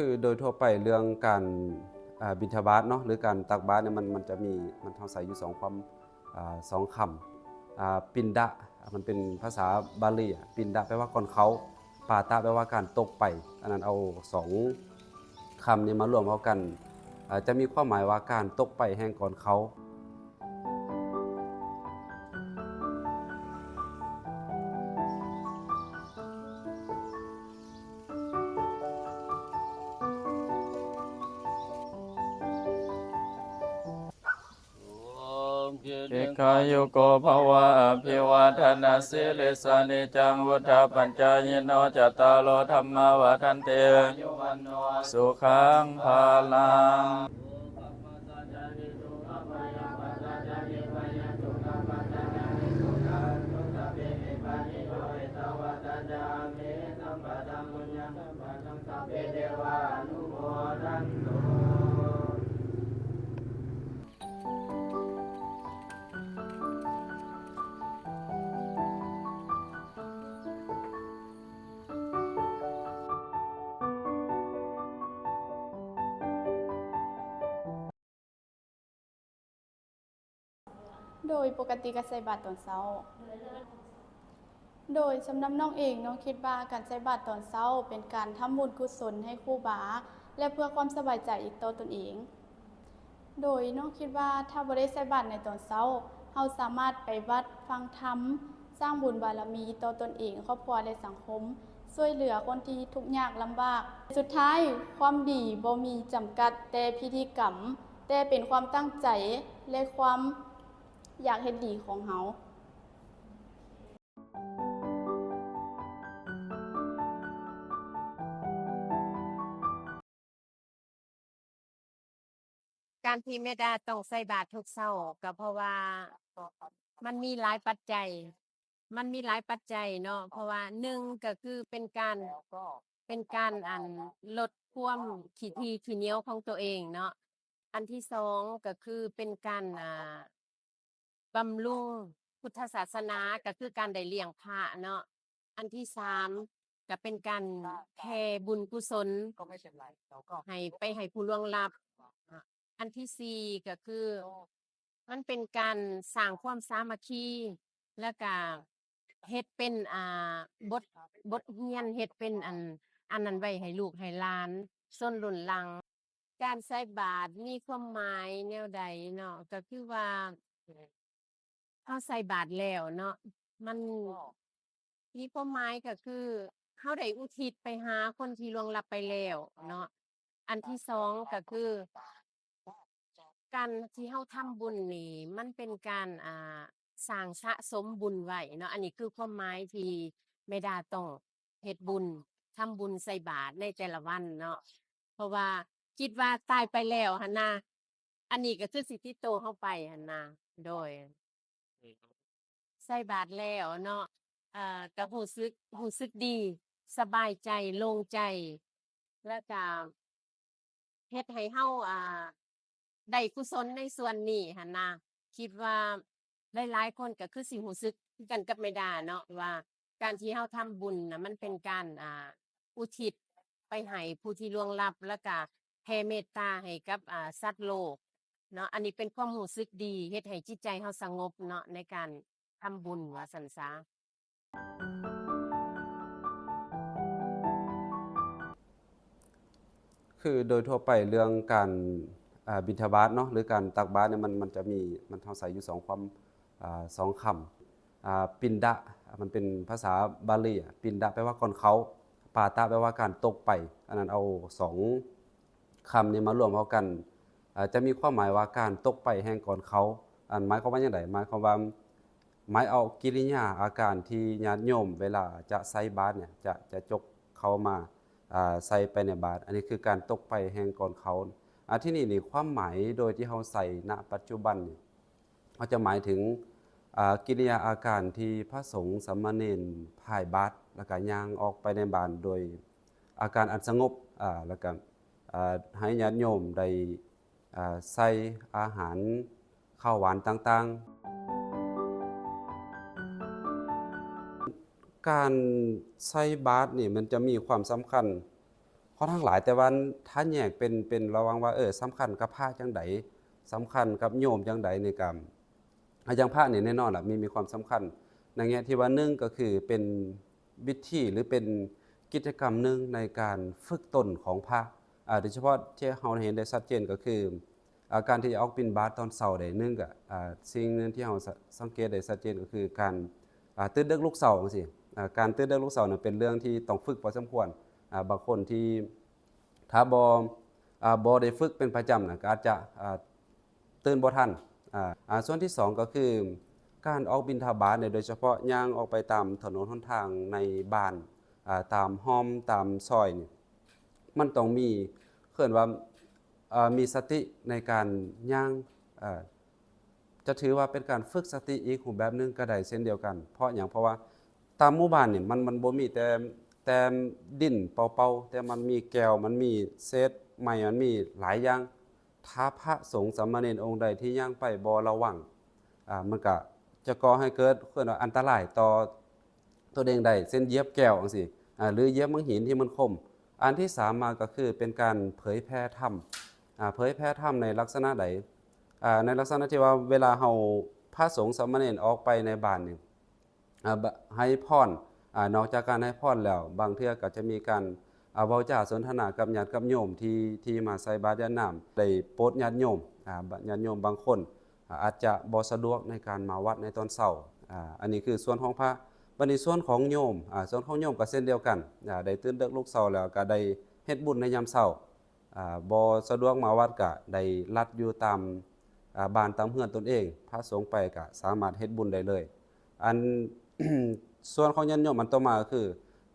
คือโดยทั่วไปเรื่องการบิณฑบาตเนาะหรือการตักบาตรเนี่ยมันจะมีมันเท่าใส่อยู่2 ความ2 คำปินดะมันเป็นภาษาบาลีปินดะแปลว่าก่อนเขาปาตะแปลว่าการตกไปอันนั้นเอา2 คำนี้มารวมเข้ากันจะมีความหมายว่าการตกไปแห่งก่อนเขาอิคายุโกภวะอภิวาทนาสิลิสานิจังวุฒาปัญจายโนจตารโลธรรมวาทันเตสุขังภาลังโดยปกติก็ใส่บาตรตอนเช้า โดยสำหรับน้องเองน้องคิดว่าการใส่บาตรตอนเช้าเป็นการทำบุญกุศลให้ครูบาและเพื่อความสบายใจอีกต่อตนเอง โดยน้องคิดว่าถ้าบ่ได้ใส่บาตรในตอนเช้าเราสามารถไปวัดฟังธรรมสร้างบุญบารมีต่อตนเองครอบครัวและสังคมช่วยเหลือคนที่ทุกข์ยากลำบากสุดท้ายความดีบ่มีจำกัดแต่พิธีกรรมแต่เป็นความตั้งใจและความอยากเฮ็ดดีของเฮาการที่แม่ดาต้องใส่บาตรทุกเช้าก็เพราะว่ามันมีหลายปัจจัย เนาะเพราะว่า1ก็คือเป็นการลดความขี้ทีขี้เหนียวของตัวเองเนาะอันที่2ก็คือเป็นการบำรุงพุทธศาสนาก็คือการได้เลี้ยงพระเนาะอันที่3ก็เป็นการแผ่บุญกุศลให้ผู้ล่วงลับอันที่4ก็คือมันเป็นการสร้างความสามัคคีแล้วก็เฮ็ดเป็นบทเรียนเฮ็ดเป็นอันนั้นไว้ให้ลูกให้หลานชนรุ่นหลังการใส่บาตรมีความหมายแนวใดเนาะก็คือว่าเราใส่บาตรแล้วเนาะมันมีความหมายก็คือเราได้อุทิศไปหาคนที่ล่วงลับไปแล้วเนาะอันที่2ก็คือการที่เราทำบุญนี่มันเป็นการสร้างสะสมบุญไว้เนาะอันนี้คือความหมายที่แม่ดาต้องเฮ็ดบุญทำบุญใส่บาตรในแต่ละวันเนาะเพราะว่าคิดว่าตายไปแล้วหั่นนะอันนี้ก็คือสิติดโตวเราไปหั่นนะโดยใส่บาตรแล้วเนาะก็รู้สึกดีสบายใจโล่งใจแล้วก็เฮ็ดให้เฮาได้กุศลในส่วนนี้หั่นนะคิดว่าหลายๆคนก็คือสิรู้สึกคือกันกับแม่ดาเนาะว่าการที่เฮาทำบุญน่ะมันเป็นการอุทิศไปให้ผู้ที่ล่วงลับแล้วก็แผ่เมตตาให้กับสัตว์โลกเนาะอันนี้เป็นความรู้สึกดีเฮ็ดให้จิตใจเฮาสงบเนาะในการทำบุญว่าซั่นซะ คือโดยทั่วไปเรื่องการบิณฑบาตเนาะหรือการตักบาตรเนี่ยมันจะมีมันเท่าใส่อยู่2 ความ2 คำปินดะมันเป็นภาษาบาลีปินดะแปลว่าก่อนเขาปาตะแปลว่าการตกไปอันนั้นเอา2 คำนี้มารวมเข้ากันจะมีความหมายว่าการตกไปแห่งก่อนเขาหมายความว่าอย่างไรหมายความว่าหมายเอากิริยาอาการที่ญาติโยมเวลาจะใส่บาตรเนี่ยจะจกเขามาใส่ไปในบาตรอันนี้คือการตกไปแห่งก่อนเขาที่นี่ความหมายโดยที่เขาใส่ณปัจจุบันนี่เขาจะหมายถึงกิริยาอาการที่พระสงฆ์สามเณรพ่ายบาตรแล้วก็ย่างออกไปในบาตรโดยอาการอันสงบแล้วก็ให้ญาติโยมได้ใส่อาหารข้าวหวานต่างๆการใส่บาตรนี่มันจะมีความสำคัญ ค่อนข้างหลายแต่ว่าถ้าแยกเป็นระวังว่าสำคัญกับพระจังใดสำคัญกับโยมจังใดในการอย่างพระนี่แน่นอนล่ะมีความสำคัญในแง่ที่ว่า1ก็คือเป็นวิธีหรือเป็นกิจกรรมหนึ่งในการฝึกตนของพระโดยเฉพาะที่เราเห็นได้ชัดเจนก็คือการที่จะออกบิณฑบาตตอนเช้าได้1ก็สิ่งนึงที่เราสังเกตได้ชัดเจนก็คือการตื่นดึกลุกเช้าจังซี่การตื่นดึกลุกเช้านั้นเป็นเรื่องที่ต้องฝึกพอสมควรบางคนที่ถ้าบ่ได้ฝึกเป็นประจำน่ะก็อาจจะตื่นบ่ทันส่วนที่2ก็คือการออกบิณฑบาตเนี่ยโดยเฉพาะย่างออกไปตามถนนหนทางในบ้านตามห้อมตามซอยนี่มันต้องมีเรียกว่ามีสติในการย่างจะถือว่าเป็นการฝึกสติอีกรูปแบบนึงก็ได้เช่นเดียวกันเพราะหยังเพราะว่าตามหมู่บ้านนี่มันบ่มีแต่ดินเปล่าๆแต่มันมีแก้วมันมีเศษไม้มันมีหลายอย่างถ้าพระสงฆ์สามเณรองค์ใดที่ย่างไปบ่ระวังมันก็จะก่อให้เกิดอันตรายต่อตัวเองได้เช่นเหยียบแก้วจังซี่หรือเหยียบมังหินที่มันคมอันที่3มาก็คือเป็นการเผยแพร่ธรรมเผยแพร่ธรรมในลักษณะใดในลักษณะที่ว่าเวลาเฮาพระสงฆ์สามเณรออกไปในบ้านนี่ให้พรนอกจากการให้พรแล้วบางเทื่อก็จะมีการเว้าจาสนทนากับญาติกับโยมที่มาใส่บาตรยามน้ำได้โปรดญาติโยมญาติโยมบางคนอาจจะบ่สะดวกในการมาวัดในตอนเช้าอันนี้คือส่วนของพระบัดนี้ส่วนของโยมส่วนของโยมก็เช่นเดียวกันได้ตื่นดึกลุกเช้าแล้วก็ได้เฮ็ดบุญในยามเช้าบ่สะดวกมาวัดก็ได้ลัดอยู่ตามบ้านตามเรือนตนเองพระสงฆ์ไปก็สามารถเฮ็ดบุญได้เลยอัน ส่วนของญาติโยมอันต่อมาก็คือ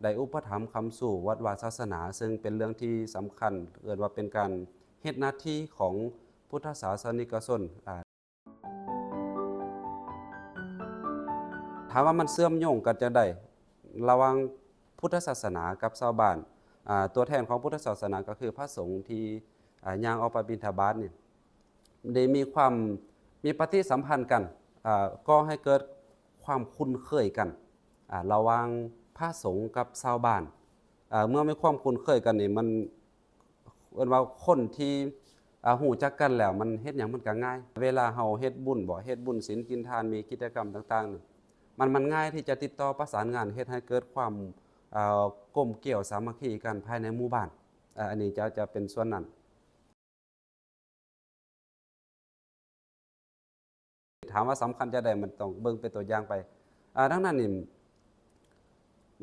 ได้อุปถัมภ์คำสู่วัดวาศาสนาซึ่งเป็นเรื่องที่สำคัญเรียกว่าเป็นการเฮ็ดหน้าที่ของพุทธศาสนิกชนถามว่ามันเชื่อมโยงกันจังได๋ระหว่างพุทธศาสนากับชาวบ้านตัวแทนของพุทธศาสนาก็คือพระสงฆ์ที่ย่างออกไปบิณฑบาตนี่ได้มีปฏิสัมพันธ์กันก็ให้เกิดความคุ้นเคยกันระหว่างพระสงฆ์กับชาวบ้านเมื่อมีความคุ้นเคยกันนี่มันเอิ้นว่าคนที่ฮู้จักกันแล้วมันเฮ็ดหยังมันก็ง่ายเวลาเฮาเฮ็ดบุญเฮ็ดบุญศีลกินทานมีกิจกรรมต่างๆนี่มันง่ายที่จะติดต่อประสานงานเฮ็ดให้เกิดความกลมเกลี่ยวสามัคคีกันภายในหมู่บ้านอันนี้จะเป็นส่วนนั้นถามว่าสำคัญจะได้มันต้องเบิ่งเป็นตัวอย่างไปดังนั้นนี่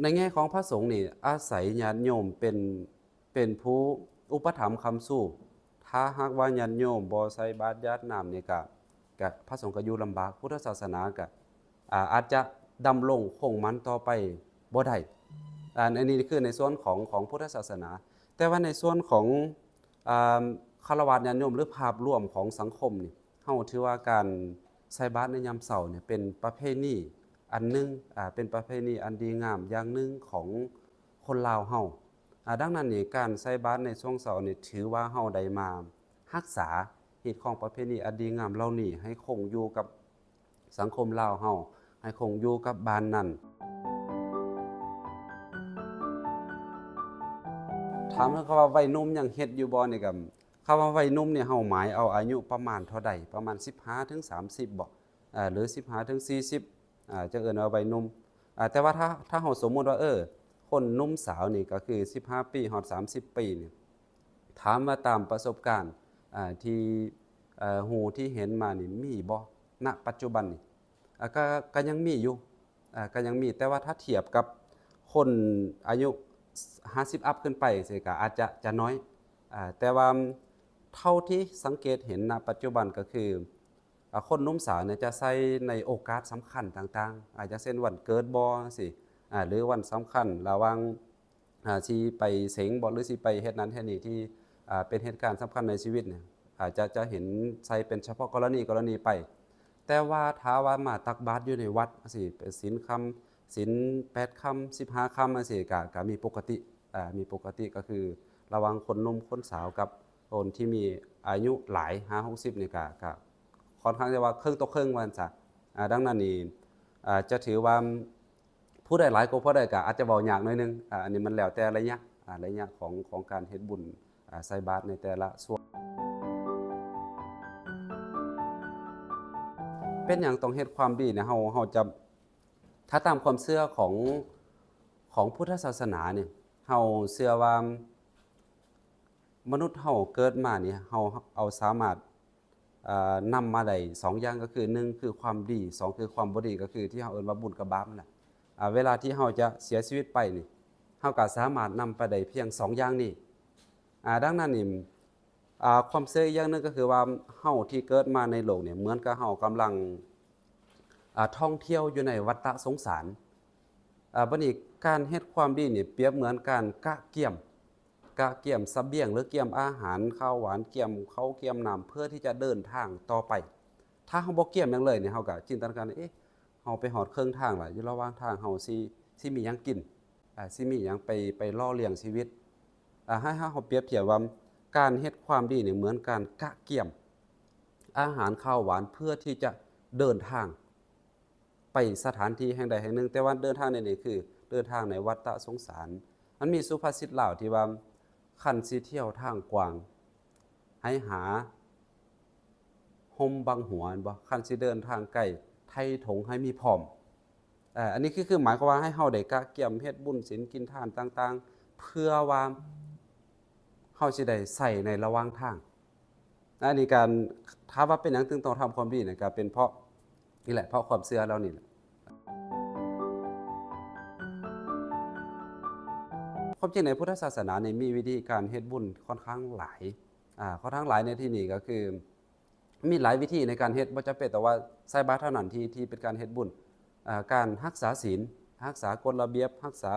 ในแง่ของพระสงฆ์นี่อาศัยญาติโยมเป็นผู้อุปถัมภ์ค้ำสู้ถ้าหากว่าญาติโยมบ่ใส่บาตรญาติน้ำนี่ก็พระสงฆ์ก็อยู่ลำบากพุทธศาสนาก็อาจจะดำรงคงมันต่อไปบ่ได้อันนี้คือในส่วนของพุทธศาสนาแต่ว่าในส่วนของฆราวาสญาติโยมหรือภาพรวมของสังคมนี่เฮาถือว่าการใส่บาตรในยามเช้าเนี่ยเป็นประเพณีอันนึงเป็นประเพณีอันดีงามอย่างนึงของคนลาวเฮาดังนั้นนี่การใส่บาตรในช่วงเช้านี่ถือว่าเฮาได้มารักษาเฮ็ดของประเพณีอันดีงามเหล่านี้ให้คงอยู่กับสังคมลาวเฮาให้คงอยู่กับบ้านนั้นถามว่าวัยหนุ่มยังเฮ็ดอยู่บ่นี่ก็คำว่าวัยหนุ่มเนี่ยเฮาหมายเอาอายุประมาณเท่าใดประมาณ15ถึง30บ่หรือ15ถึง40จะเอิ้นว่าวัยหนุ่มแต่ว่าถ้าเฮาสมมุติว่าคนหนุ่มสาวนี่ก็คือ15ปีฮอด30ปีนี่ถามว่าตามประสบการณ์ที่ฮู้ที่เห็นมานี่มีบ่ณปัจจุบันนี่ก็ยังมีอยู่ก็ยังมีแต่ว่าถ้าเทียบกับคนอายุ50อัพขึ้นไปสิก็อาจจะน้อยแต่ว่าเท่าที่สังเกตเห็นณปัจจุบันก็คือคนหนุ่มสาวเนี่ยจะใส่ในโอกาสสำคัญต่างๆอาจจะเช่นวันเกิดบ่สิหรือวันสำคัญระหว่างสิไปเสงบ่หรือสิไปเฮ็ดนั้นเฮ็ดนี้ที่เป็นเหตุการณ์สำคัญในชีวิตเนี่ยอาจจะเห็นใส่เป็นเฉพาะกรณีไปแต่ว่าถ้าว่ามาตักบาตรอยู่ในวัดสิเป็นศีลคำศีล8ค่ำ15ค่ำจังซี่ก็มีปกติก็คือระหว่างคนหนุ่มคนสาวกับคนที่มีอายุหลาย50-60นี่ก็ค่อนข้างจะว่าครึ่งต่อครึ่งว่าซั่นซะดังนั้นนี่จะถือว่าผู้ใดหลายกว่าผู้ใดก็อาจจะเว้ายากหน่อยนึงอันนี้มันแล้วแต่ระยะ ระยะของการเฮ็ดบุญใส่บาตรในแต่ละช่วงเป็นหยังต้องเฮ็ดความดีเนี่ยเฮาจะถ้าตามความเชื่อของพุทธศาสนาเนี่ยเฮาเชื่อว่ามนุษย์เฮาเกิดมานี่เฮาเอาสามารถนำมาได้2อย่างก็คือ1คือความดี2คือความบ่ดีก็คือที่เฮาเอิ้นว่าบุญกับบาปนั่นแหละเวลาที่เฮาจะเสียชีวิตไปนี่เฮาก็สามารถนำไปได้เพียง2อย่างนี้ดังนั้นนี่ความเชื่ออีกอย่างนึงก็คือว่าเฮาที่เกิดมาในโลกเนี่ยเหมือนกับเฮากำลังท่องเที่ยวอยู่ในวัฏสงสารบัดนี้การเฮ็ดความดีนี่เปรียบเหมือนการกะเกี่ยมเสบียงหรือเกี่ยมอาหารข้าวหวานเกี่ยมข้าวเกี่ยมน้ำเพื่อที่จะเดินทางต่อไปถ้าเฮาบ่เกี่ยมหยังเลยเนี่ยเฮาก็จินตนาการเฮาไปฮอดครึ่งทางล่ะอยู่ระหว่างทางเฮาสิมีหยังกินสิมีหยังไปล่อเลี้ยงชีวิตให้เฮาเปรียบเทียบว่าการเฮ็ดความดีนี่เหมือนการกะเกี่ยมอาหารข้าวหวานเพื่อที่จะเดินทางไปสถานที่แห่งใดแห่งหนึ่งแต่ว่าเดินทางนี่คือเดินทางในวัฏสงสารมันมีสุภาษิตลาวที่ว่าคันสิเที่ยวทางกว้างให้หาห่มบังหัวบ่คันสิเดินทางไกลไถถงให้มีพร้อมอันนี้คือหมายความว่าให้เฮาได้กะเกี่ยมเฮ็ดบุญศีลกินทานต่างๆเพื่อว่าเฮาสิได้ใช้ในระหว่างทางอันนี้การถามว่าเป็นหยังถึงต้องทำความดีเนี่ยก็เป็นเพราะนี่แหละเพราะความเชื่อเรานี่แหละความจริงในพุทธศาสนาเนี่ยมีวิธีการเฮ็ดบุญค่อนข้างหลายค่อนข้างหลายในที่นี้ก็คือมีหลายวิธีในการเฮ็ดบ่จำเป็นแต่ว่าใส่บาตรเท่านั้นที่เป็นการเฮ็ดบุญการรักษาศีลรักษากฎระเบียบรักษา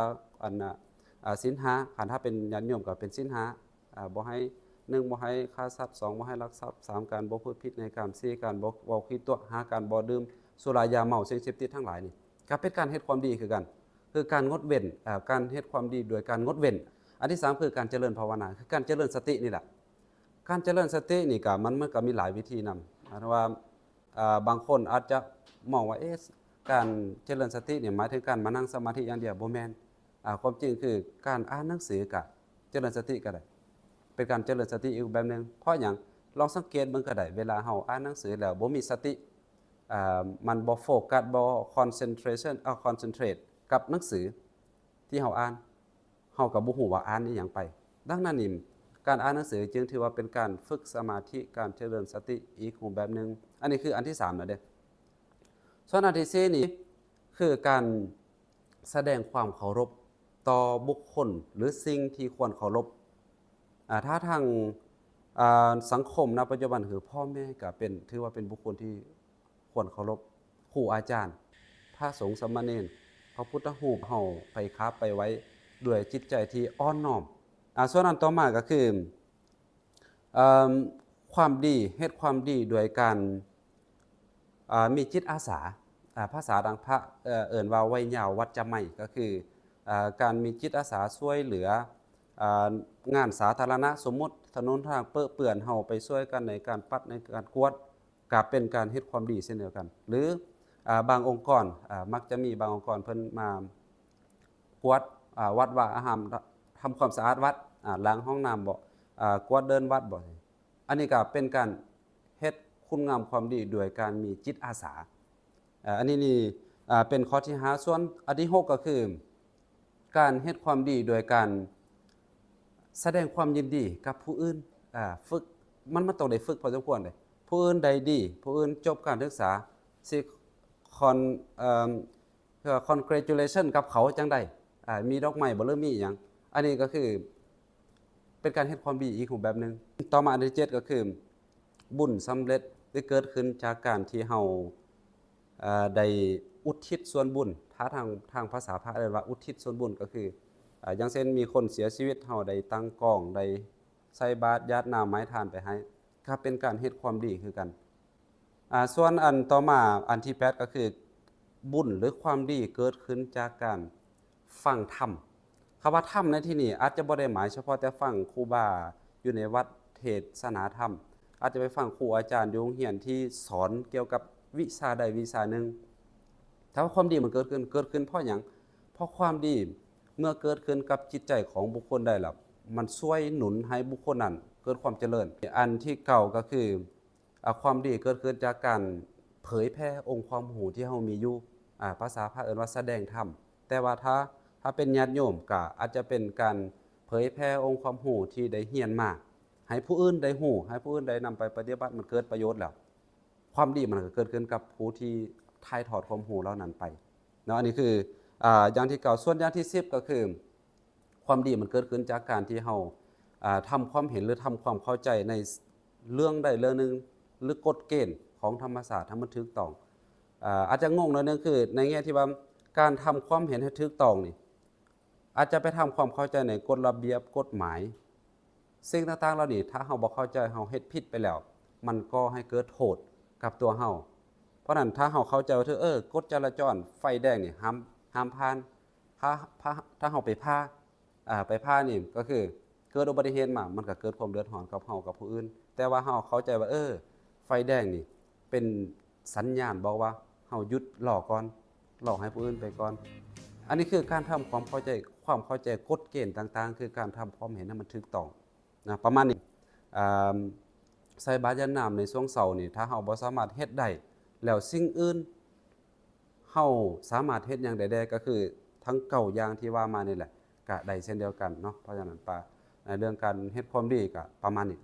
ศีล5คันถ้าเป็นญาติโยมก็เป็นศีล5บ่ให้1บ่ให้ฆ่าสัตว์2บ่ให้ลักทรัพย์3การบ่พูดผิดในกาม4การบ่เว้าขี้ตัว5การบ่ดื่มสุรายาเมาสิ่งเสพติดทั้งหลายนี่ก็เป็นการเฮ็ดความดีคือกันคือการงดเว้นการเฮ็ดความดีโดยการงดเว้นอันที่3คือการเจริญภาวนาคือการเจริญสตินี่แหละการเจริญสตินี่ก็มันก็มีหลายวิธีนำเพราะว่าบางคนอาจจะมองว่าการเจริญสตินี่หมายถึงการมานั่งสมาธิอย่างเดียวบ่แม่นความจริงคือการอ่านหนังสือก็เจริญสติก็ได้เป็นการเจริญสติอีกแบบนึงเพราะหยังลองสังเกตเบิ่งก็ได้เวลาเฮาอ่านหนังสือแล้วบ่มีสติมันบ่โฟกัสบ่concentrate กับหนังสือที่เฮาอ่านเฮาก็บ่ฮู้ว่าอ่านอีหยังไปดังนั้นนี่การอ่านหนังสือจึงถือว่าเป็นการฝึกสมาธิการเจริญสติอีกรูปแบบนึงอันนี้คืออันที่3แล้วเด้ส่วนอันที่4นี่คือการแสดงความเคารพต่อบุคคลหรือสิ่งที่ควรเคารพถ้าทางสังคมณปัจจุบันคือพ่อแม่ก็เป็นถือว่าเป็นบุคคลที่ควรเคารพครูอาจารย์พระสงฆ์สามเณรพระพุทธรูปเฮาไปคาบไปไว้ด้วยจิตใจที่อ่อนน้อมส่วนอันต่อมาก็คือความดีเฮ็ดความดีโดยการมีจิตอาสาภาษาดังพระเอิ้นว่าไว้ยาววัดจะไม่ก็คือการมีจิตอาสาช่วยเหลืองานสาธารณะสมมุติถนนทางเปื้อนเฮาไปช่วยกันในการปัดในการกวาดก็เป็นการเฮ็ดความดีเช่นเดียวกันหรือบางองค์กรมักจะมีบางองค์กรเพิ่นมากวาดวัดว่าอาหารทำความสะอาดวัดล้างห้องน้ำบ่กวาดเดินวัดบ่อันนี้ก็เป็นการเฮ็ดคุณงามความดีโดยการมีจิตอาสาอันนี้นี่เป็นข้อที่5ส่วนอันที่6ก็คือการเฮ็ดความดีโดยการแสดงความยินดีกับผู้อื่นฝึกมันต้องได้ฝึกพอสมควรเลยผู้อื่นใดดีผู้อื่นจบการศึกษาสิcongratulation กับเขาจังได๋มีดอกไม้บ่หรือมีหยังอันนี้ก็คือเป็นการเฮ็ดความดีอีกรูปแบบนึงต่อมาอันที่7ก็คือบุญสำเร็จที่เกิดขึ้นจากการที่เฮาได้อุทิศส่วนบุญถ้าทางภาษาพระเรียกว่าอุทิศส่วนบุญก็คืออย่างเช่นมีคนเสียชีวิตเฮาได้ตั้งกองได้ใส่บาตรญาติน้ำไม้ทานไปให้ก็เป็นการเฮ็ดความดีคือกันส่วนอันต่อมาอันที่8ก็คือบุญหรือความดีเกิดขึ้นจากการฟังธรรมคำว่าธรรมในที่นี้อาจจะบ่ได้หมายเฉพาะแต่ฟังครูบาอยู่ในวัดเทศนาธรรมอาจจะไปฟังครูอาจารย์อยู่โรงเรียนที่สอนเกี่ยวกับวิชาใดวิชาหนึ่งถ้าว่าความดีมันเกิดขึ้นเพราะหยังเพราะความดี เมื่อเกิดขึ้นกับจิตใจของบุคคลได้แล้วมันช่วยหนุนให้บุคคลนั้นเกิดความเจริญอันที่เก่าก็คือความดีเกิดขึ้นจากการเผยแพร่องค์ความรู้ที่เฮามีอยู่ภาษาพระเอิ้นว่าแสดงธรรมแต่ว่าถ้าเป็นญาติโยมก็อาจจะเป็นการเผยแพร่องค์ความรู้ที่ได้เรียนมาให้ผู้อื่นได้รู้ให้ผู้อื่นได้นำไปปฏิบัติมันเกิดประโยชน์แล้วความดีมันก็เกิดขึ้นกับผู้ที่ถ่ายทอดความรู้เหล่านั้นไปเนาะอันนี้คืออย่างที่เก่าส่วนอย่างที่10ก็คือความดีมันเกิดขึ้นจากการที่เฮาทำความเห็นหรือทำความเข้าใจในเรื่องใดเรื่องหนึงหรือกฎเกณฑ์ของธรรมศาสตร์ให้มันถูกต้องอาจจะงงหน่อยนึงคือในแง่ที่ว่าการทำความเห็นให้ถูกต้องนี่อาจจะไปทำความเข้าใจในกฎระเบียบกฎหมายสิ่งต่างๆเหล่านี้ถ้าเฮาบ่เข้าใจเฮาเฮ็ดผิดไปแล้วมันก็ให้เกิดโทษกับตัวเฮาเพราะนั้นถ้าเฮาเข้าใจว่ากฎจราจรไฟแดงนี่ห้ามผ่านถ้าเฮาไปพานี่ก็คือเกิดอุบัติเหตุมามันก็เกิดความเดือดร้อนกับเฮากับผู้อื่นแต่ว่าเฮาเข้าใจว่าไฟแดงนี่เป็นสัญญาณบอกว่าเฮาหยุดรอก่อนรอให้ผู้อื่นไปก่อนอันนี้คือการทำความเข้าใจกฎเกณฑ์ต่างๆคือการทำความเห็นให้มันถูกต้องนะประมาณนี้ใส่บาตรยามน้ำในช่วงเช้านี่ถ้าเฮาบ่สามารถเฮ็ดได้แล้วสิ่งอื่นเฮาสามารถเฮ็ดหยังได้ก็คือทั้ง9อย่างที่ว่ามานี่แหละก็ได้เช่นเดียวกันเนาะเพราะฉะนั้นในเรื่องการเฮ็ดความดีก็ประมาณนี้